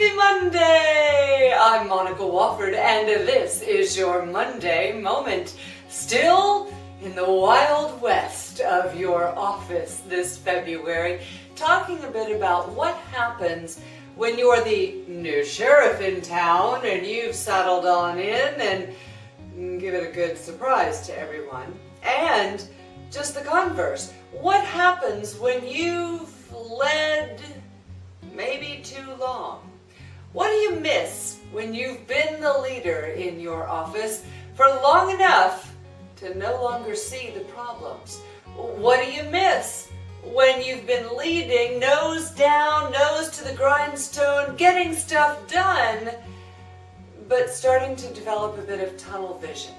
Happy Monday! I'm Monica Wofford, and this is your Monday Moment. Still in the Wild West of your office this February, talking a bit about what happens when you're the new sheriff in town and you've settled on in and give it a good surprise to everyone. And just the converse, what happens when you've led maybe too long? What do you miss when you've been the leader in your office for long enough to no longer see the problems? What do you miss when you've been leading, nose down, nose to the grindstone, getting stuff done, but starting to develop a bit of tunnel vision?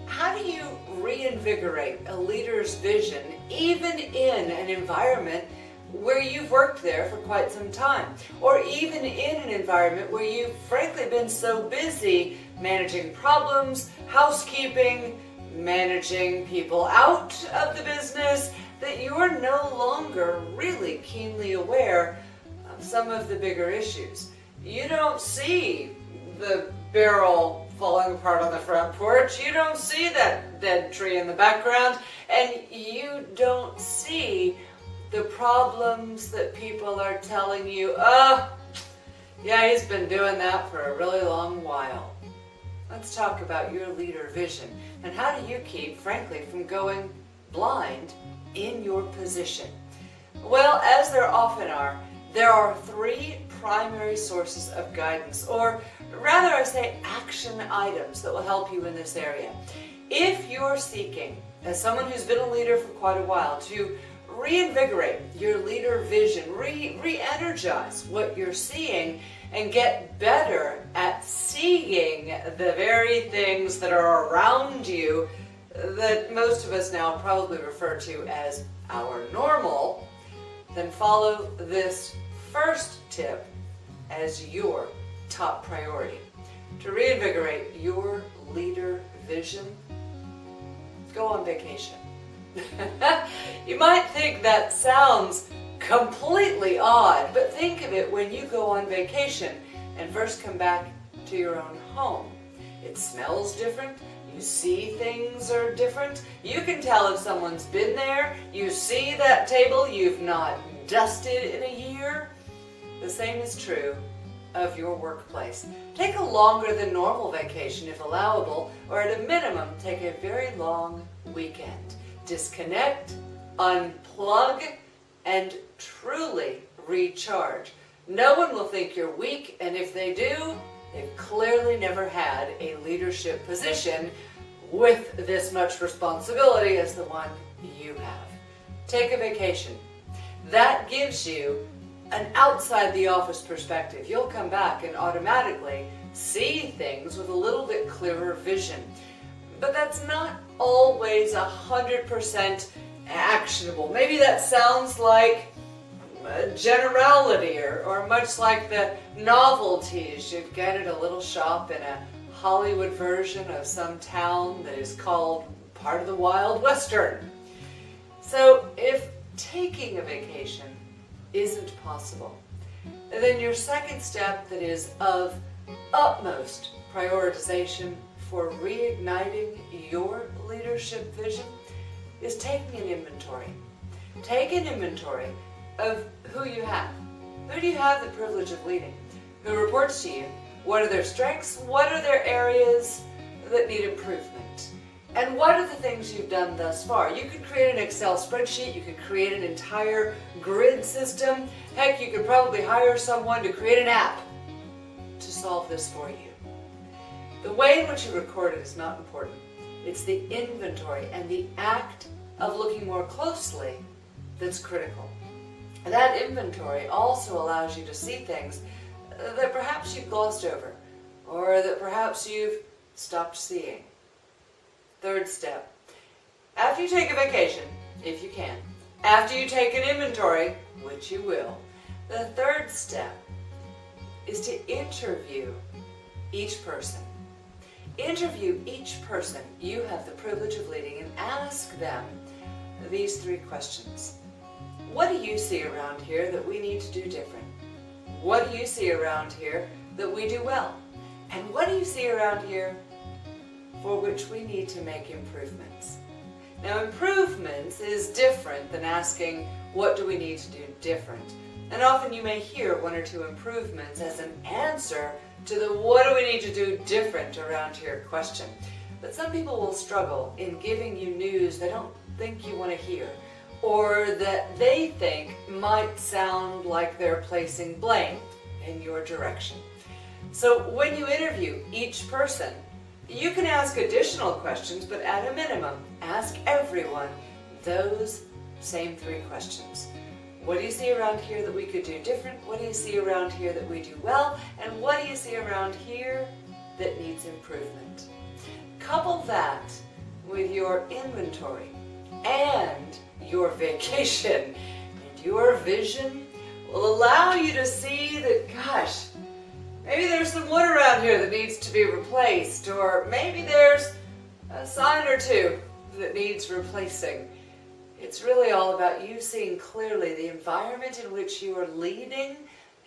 How do you reinvigorate a leader's vision even in an environment where you've worked there for quite some time, or even in an environment where you've frankly been so busy managing problems, housekeeping, managing people out of the business that you're no longer really keenly aware of some of the bigger issues? You don't see the barrel falling apart on the front porch, you don't see that dead tree in the background, and you don't see the problems that people are telling you, yeah, he's been doing that for a really long while. Let's talk about your leader vision and how do you keep, frankly, from going blind in your position? Well, as there often are, there are three primary sources of guidance, or rather I say action items that will help you in this area. If you're seeking, as someone who's been a leader for quite a while, to reinvigorate your leader vision, re-energize what you're seeing, and get better at seeing the very things that are around you that most of us now probably refer to as our normal, then follow this first tip as your top priority. To reinvigorate your leader vision, go on vacation. You might think that sounds completely odd, but think of it when you go on vacation and first come back to your own home. It smells different, you see things are different, you can tell if someone's been there, you see that table you've not dusted in a year. The same is true of your workplace. Take a longer than normal vacation if allowable, or at a minimum, take a very long weekend. Disconnect, unplug, and truly recharge. No one will think you're weak, and if they do, they've clearly never had a leadership position with this much responsibility as the one you have. Take a vacation. That gives you an outside the office perspective. You'll come back and automatically see things with a little bit clearer vision. But that's not always 100% actionable. Maybe that sounds like a generality or much like the novelties you get at a little shop in a Hollywood version of some town that is called part of the Wild Western. So if taking a vacation isn't possible, then your second step that is of utmost prioritization for reigniting your leadership vision is taking an inventory. Take an inventory of who you have. Who do you have the privilege of leading? Who reports to you? What are their strengths? What are their areas that need improvement? And what are the things you've done thus far? You could create an Excel spreadsheet. You could create an entire grid system. Heck, you could probably hire someone to create an app to solve this for you. The way in which you record it is not important. It's the inventory and the act of looking more closely that's critical. And that inventory also allows you to see things that perhaps you've glossed over, or that perhaps you've stopped seeing. Third step. After you take a vacation, if you can, after you take an inventory, which you will, the third step is to interview each person. Interview each person you have the privilege of leading and ask them these three questions. What do you see around here that we need to do different? What do you see around here that we do well? And what do you see around here for which we need to make improvements? Now, improvements is different than asking, what do we need to do different? And often you may hear one or two improvements as an answer to the what do we need to do different around here question. But some people will struggle in giving you news they don't think you want to hear, or that they think might sound like they're placing blame in your direction. So when you interview each person, you can ask additional questions, but at a minimum, ask everyone those same 3 questions. What do you see around here that we could do different? What do you see around here that we do well? And what do you see around here that needs improvement? Couple that with your inventory and your vacation, and your vision will allow you to see that, gosh, maybe there's some wood around here that needs to be replaced, or maybe there's a sign or 2 that needs replacing. It's really all about you seeing clearly the environment in which you are leading,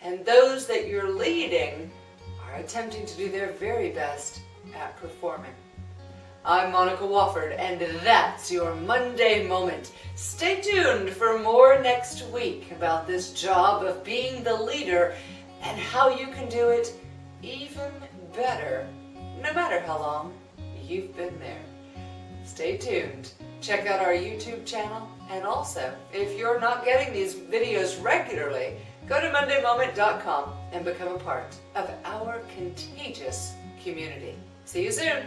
and those that you're leading are attempting to do their very best at performing. I'm Monica Wofford, and that's your Monday Moment. Stay tuned for more next week about this job of being the leader and how you can do it even better, no matter how long you've been there. Stay tuned. Check out our YouTube channel, and also, if you're not getting these videos regularly, go to mondaymoment.com and become a part of our contagious community. See you soon.